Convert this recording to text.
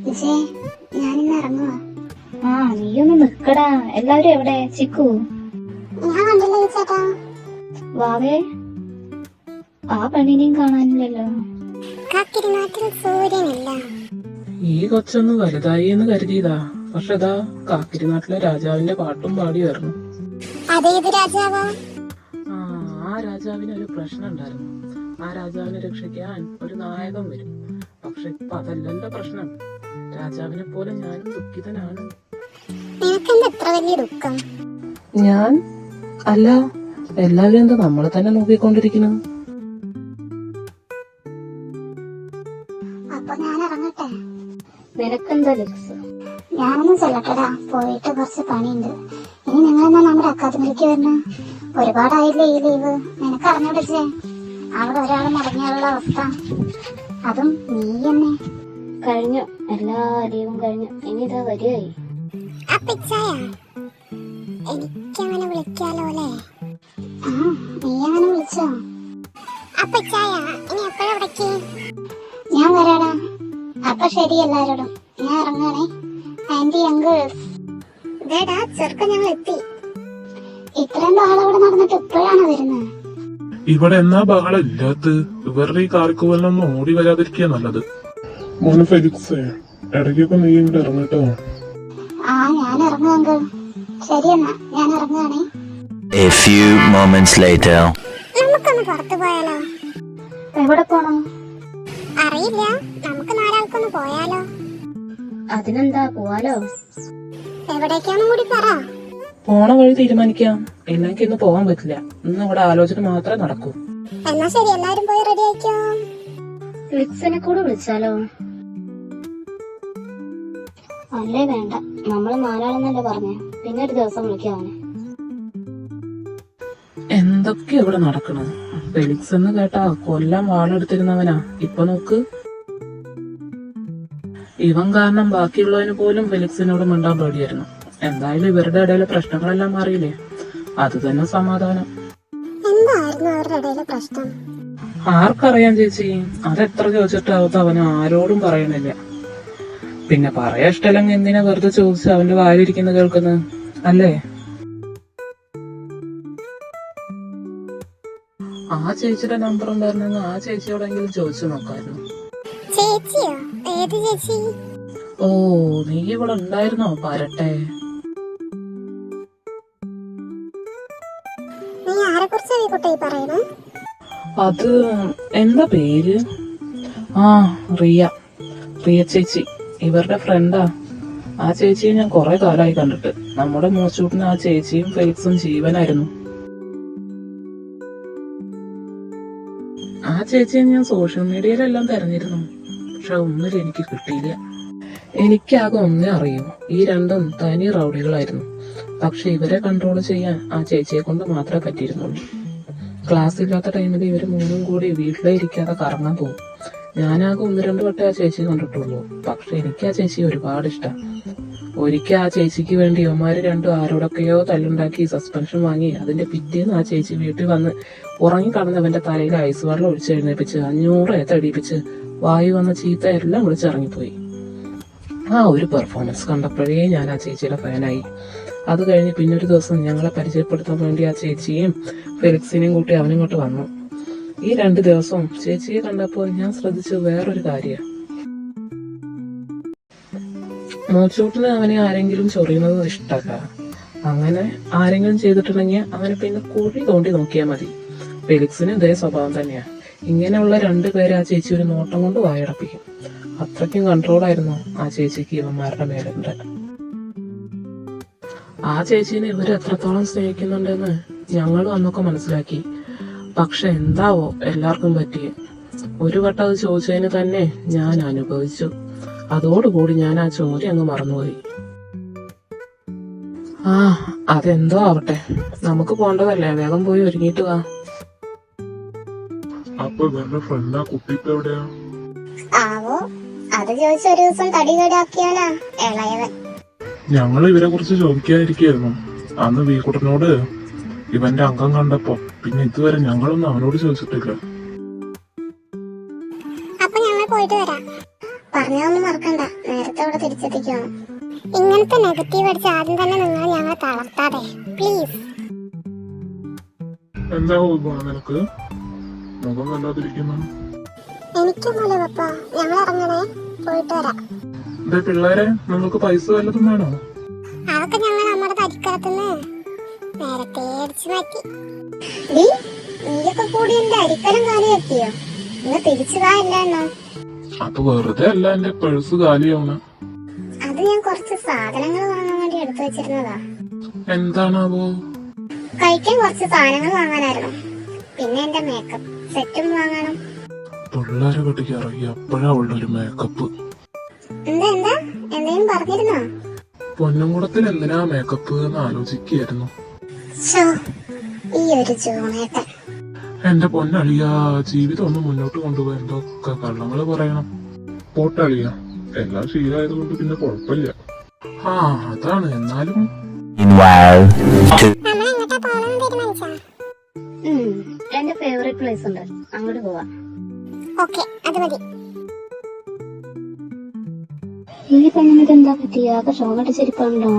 വിജയ്, ഞാനിന്ന് ഇറങ്ങുവാ. ആ നീയൊന്ന് നിക്കടാ. എല്ലാവരും എവിടെ? ചിക്കു, ഞാൻ കണ്ടില്ല ചേട്ടാ. വാവേ, ആ പെണ്ണിനെയും കാണാനില്ലല്ലോ. കാക്കിരിനാട്ടിൽ സൂര്യനില്ല. ഈ കൊച്ചൊന്ന് വലുതായി എന്ന് കരുതിയതാ. പക്ഷെ ഇതാ കാക്കിരിനാട്ടിലെ രാജാവിന്റെ പാട്ടും പാടി വരുന്നു. അതേത് രാജാവാ? ആ രാജാവിന് ഒരു പ്രശ്നം ഉണ്ടായിരുന്നു. ആ രാജാവിനെ രക്ഷിക്കാൻ ഒരു നായകൻ വരും. പക്ഷെ ഇപ്പൊ അതല്ലല്ലോ പ്രശ്നം. രാജാവിനെ പോലെ ഞാനും ദുഃഖിതനാണ്. നിനക്കെന്താ എത്ര വലിയ ദുഃഖം? ഞാൻ അല്ല, എല്ലാവരും എന്താ നമ്മളെ തന്നെ നോക്കിക്കൊണ്ടിരിക്കുന്നു? അപ്പൊ ഞാൻ ഇറങ്ങട്ടെ. നിനക്കെന്താ ലിക്സ്? ഞാനൊന്നും ചെല്ലട്ടടാ, പോയിട്ട് കുറച്ച് പണിയുണ്ട്. ഇനി നിങ്ങളെന്നാ നമ്മുടെ അക്കാദമിയിലേക്ക് വരണ? ഒരുപാടായില്ലേ ഈ ലീവ്? നിനക്ക് അറിഞ്ഞൂടേ അവിടെ ഒരാൾ മുടങ്ങിയുള്ള അവസ്ഥ? അതും നീ തന്നെ. കഴിഞ്ഞു, എല്ലാ ലീവും കഴിഞ്ഞു. ഇനി ഇതാ വരികയായി. എനിക്കങ്ങനെ വിളിക്കാലോ അല്ലേ? ആ, നീ അങ്ങനെ വിളിച്ചോ? ഇനി എപ്പോഴാ വിളിക്ക്? ഞാൻ വരാടാ. അപ്പൊ ശരി എല്ലാരോടും. ഞാൻ ഇറങ്ങാണേ. ആന്റി അങ്കിൾസ്, ഇതേടാ ചെറുക്ക, ഞങ്ങൾ എത്തി. ഇത്രയും ബഹളം ഇവിടെ നടന്നിട്ട് ഇപ്പോഴാണ് വരുന്നത്. ഇവിടെ എന്നാ ബഹളം ഇല്ലാത്ത? ഇവരുടെ ഈ കാർക്കുവല്ലൊന്നും ഓടി വരാതിരിക്കുക നല്ലത്. മോനെ ഫെലിക്സേ, ഇടയ്ക്കൊക്കെ നീ ഇങ്ങോട്ട് ഇറങ്ങട്ടോ. ആ, ഞാൻ ഇറങ്ങും അങ്കിൾ. ശരി എന്നാ, ഞാൻ ഇറങ്ങുകയാണേ. A few moments later. നമുക്കൊന്ന് പുറത്തു പോയാലോ? എവിടെ പോണം? അറിയില്ല, നമുക്ക് നാലാൾക്കൊന്ന് പോയാലോ? അതിനെന്താ, പോവാലോ. എവിടേക്കാന്നും കൂടി പറ. പോണ വഴി തീരുമാനിക്കാം. എനിക്ക് ഇന്ന് പോകാൻ പറ്റില്ല. ഇന്ന് ഇവിടെ ആലോചന മാത്രമേ നടക്കൂ. എന്നാ ശരി, എല്ലാരും പോയി റെഡി ആയിക്കോ. ലിക്സിനെ കൂടെ വിളിച്ചാലോ? അല്ലേ വേണ്ട, നമ്മള് നാലാളെന്നല്ലേ പറഞ്ഞേ. പിന്നെ ഒരു ദിവസം വിളിക്കാവനെ. എന്തൊക്കെയാ ഇവിടെ നടക്കണത്? ഫെലിക്സ് എന്ന് കേട്ടാ കൊല്ലം വാളെടുത്തിരുന്നവനാ. ഇപ്പൊ നോക്ക്, ഇവൻ കാരണം ബാക്കിയുള്ളവന് പോലും ഫെലിക്സിനോട് മിണ്ടാൻ പേടിയായിരുന്നു. എന്തായാലും ഇവരുടെ ഇടയിലെ പ്രശ്നങ്ങളെല്ലാം മാറിയില്ലേ, അത് തന്നെ സമാധാനം. എന്തായിരുന്നു അവരുടെ ഇടയിലെ പ്രശ്നം? ആർക്കറിയാം ചേച്ചി, അതെത്ര ചോദിച്ചിട്ടാവത്ത് അവന് ആരോടും പറയണില്ല. പിന്നെ പറയാ ഇഷ്ടല്ലെങ്കിൽ എന്തിനാ വെറുതെ ചോദിച്ച് അവന്റെ വായിലിരിക്കുന്ന കേൾക്കുന്നത് അല്ലേ? ആ ചേച്ചിയുടെ നമ്പർ ഉണ്ടായിരുന്നെങ്കിൽ ആ ചേച്ചിയോടെങ്കിലും ചോദിച്ചു നോക്കായിരുന്നു. ചേച്ചിയോ? ഏത് ചേച്ചി? ഓ, നീ ഇവിടെ ഉണ്ടായിരുന്നോ? വരട്ടെ. നീ ആരെ കുറിച്ചാ ഈ കുട്ടി പറയണേ? അത് എന്താ പേര്? ആ, റിയ. റിയ ചേച്ചി ഇവരുടെ ഫ്രണ്ടാ. ആ ചേച്ചിയെ ഞാൻ കുറെ കാലമായി കണ്ടിട്ട്. നമ്മുടെ മോച്ചൂട്ടിന് ആ ചേച്ചിയും ഫെലിക്സും ജീവനായിരുന്നു. ആ ചേച്ചിയെ ഞാൻ സോഷ്യൽ മീഡിയയിലെല്ലാം തെരഞ്ഞിരുന്നു. പക്ഷെ ഒന്നിലും എനിക്ക് കിട്ടിയില്ല. എനിക്കാകെ ഒന്നേ അറിയൂ, ഈ രണ്ടും തനി റൗഡികളായിരുന്നു. പക്ഷെ ഇവരെ കൺട്രോൾ ചെയ്യാൻ ആ ചേച്ചിയെ കൊണ്ട് മാത്രമേ പറ്റിയിരുന്നുള്ളൂ. ക്ലാസ് ഇല്ലാത്ത ടൈമിൽ ഇവര് മൂന്നും കൂടി വീട്ടിലേ ഇരിക്കാതെ കറങ്ങാൻ പോകും. ഞാനാകെ 1-2 വട്ടം ആ ചേച്ചി കണ്ടിട്ടുള്ളൂ. പക്ഷെ എനിക്ക് ആ ചേച്ചി ഒരുപാട് ഇഷ്ടം. ഒരിക്കൽ ആ ചേച്ചിക്ക് വേണ്ടി ഇവന്മാര് രണ്ടും ആരോടൊക്കെയോ തല്ലുണ്ടാക്കി സസ്പെൻഷൻ വാങ്ങി. അതിന്റെ പിറ്റേന്ന് ആ ചേച്ചി വീട്ടിൽ വന്ന് ഉറങ്ങിക്കടന്നവന്റെ തലയിൽ ഐസ് വെള്ളം ഒഴിച്ചെഴുന്നേപ്പിച്ച് 500 ഏത്തടിപ്പിച്ച് വായു വന്ന ചീത്ത എല്ലാം വിളിച്ചിറങ്ങിപ്പോയി. ആ ഒരു പെർഫോമൻസ് കണ്ടപ്പോഴേ ഞാൻ ആ ചേച്ചിയുടെ ഫാനായി. അത് കഴിഞ്ഞ് പിന്നൊരു ദിവസം ഞങ്ങളെ പരിചയപ്പെടുത്താൻ വേണ്ടി ആ ചേച്ചിയും ഫെലിക്സിനെയും കൂട്ടി അവനിങ്ങോട്ട് വന്നു. ഈ 2 ദിവസവും ചേച്ചിയെ കണ്ടപ്പോൾ ഞാൻ ശ്രദ്ധിച്ചു വേറൊരു കാര്യം. മോച്ചൂട്ടിന് അവനെ ആരെങ്കിലും ചൊറിയുന്നത് ഇഷ്ടമല്ല. അങ്ങനെ ആരെങ്കിലും ചെയ്തിട്ടുണ്ടെങ്കിൽ അവനെ പിന്നെ കുഴി തോണ്ടി നോക്കിയാൽ മതി. ഫെലിക്സിന് ഇതേ സ്വഭാവം തന്നെയാ. ഇങ്ങനെയുള്ള 2 പേരെ ആ ചേച്ചി ഒരു നോട്ടം കൊണ്ട് വായടപ്പിക്കും. അത്രയ്ക്കും കൺട്രോളായിരുന്നു ആ ചേച്ചിക്ക് ഇവന്മാരുടെ മേലുണ്ട്. ആ ചേച്ചീനെ ഇവര് എത്രത്തോളം സ്നേഹിക്കുന്നുണ്ടെന്ന് ഞങ്ങളും അന്നൊക്കെ മനസ്സിലാക്കി. പക്ഷെ എന്താവോ എല്ലാവർക്കും പറ്റി. ഒരു വട്ടം അത് ചോദിച്ചതിന് തന്നെ ഞാൻ അനുഭവിച്ചു. അതോടുകൂടി ഞാൻ ആ ചോദ്യം അങ്ങ് മറന്നുപോയി. ആ, അതെന്തോ ആവട്ടെ, നമുക്ക് പോണ്ടതല്ലേ. വേഗം പോയി ഒരുങ്ങിയിട്ട് വാ. അപ്പൊ ഇവരുടെ ഫ്രണ്ട് ആ കുട്ടി ഇപ്പൊ എവിടെയാ? ആവോ, അത് ചോദിച്ച ഒരു ദിവസം തടി കേടാക്കിയാലാ ഇളയവൻ. ഞങ്ങൾ ഇവരെ കുറിച്ച് ചോദിക്കാതിരിക്കായിരുന്നു. അന്ന് വീക്കുട്ടനോട് ഇവന്റെ അംഗം കണ്ടപ്പോ പിന്നെ ഇതുവരെ ഞങ്ങളൊന്നും അവനോട് ചോദിച്ചിട്ടില്ല. അപ്പൊ ഞങ്ങൾ പോയിട്ട് വരാം. പറഞ്ഞതൊന്നും മറക്കണ്ട. നേരത്തെ അവിടെ തിരിച്ചെത്തിക്കണം. ഇങ്ങനത്തെ നെഗറ്റീവ് അടിച്ച് ആദ്യം തന്നെ നിങ്ങൾ ഞങ്ങളെ തളർത്താതെ പ്ലീസ്. എന്താ നിനക്ക് മുഖം വല്ലാതിരിക്കുന്നു? എനിക്കൊന്നുമില്ല പപ്പ, ഞങ്ങൾ ഇറങ്ങണേ, പോയിട്ട് വരാം. പിള്ളേരെ, നിങ്ങൾക്ക് പൈസ വല്ലതും വേണോ? അതൊക്കെ ഞങ്ങൾ നമ്മുടെ തരിക്കലത്തുനിന്ന് നേരത്തെ അടിച്ചു മാറ്റി. നീയൊക്കെ കൂടി എന്റെ അരിക്കലം കാലിയാക്കിയോ? ഇന്ന് തിരിച്ചു കാണില്ല. അപ്പൊ വെറുതെ അല്ല എന്റെ പേഴ്സ് കാലിയാവണ. അത് ഞാൻ കുറച്ച് സാധനങ്ങൾ വാങ്ങാൻ വേണ്ടി എടുത്തു വെച്ചിരുന്നതാ. എന്താണാവോ? കഴിക്കാൻ കുറച്ച് സാധനങ്ങൾ വാങ്ങാനായിരുന്നു. പിന്നെ എന്റെ മേക്കപ്പ് സെറ്റും വാങ്ങണം. പിള്ളേരെ കെട്ടിക്ക് ഇറങ്ങി അപ്പോഴാ അവളുടെ ഒരു മേക്കപ്പ്. എന്താ എന്താ എന്തെങ്കിലും പറഞ്ഞിരുന്നോ? പൊന്നുംകുടത്തിൽ എന്തിനാ മേക്കപ്പ് എന്ന് ആലോചിക്കായിരുന്നു. ഈ ഒരു ജോണേട്ടൻ. എന്റെ പൊന്നളിയ, ജീവിതം ഒന്ന് മുന്നോട്ട് കൊണ്ടുപോയി എന്തൊക്കെ കള്ളങ്ങള് പറയണം. പോട്ടളിയ, എല്ലാം ശീലമായതുകൊണ്ട് പിന്നെ കുഴപ്പമില്ല. ആ അതാണ്. എന്നാലും Meanwhile, നമ്മളെങ്ങോട്ടാ പോകണമെന്ന് തീരുമാനിച്ചാ? എന്റെ ഫേവറേറ്റ് പ്ലേസ് ഉണ്ട്, അങ്ങോട്ട് പോവാം. ഓക്കെ, അത് മതി. ഈ പെണ്ണിനെന്താ പറ്റി? ആകെ ഷോകടിച്ചിരിപ്പുണ്ടോ?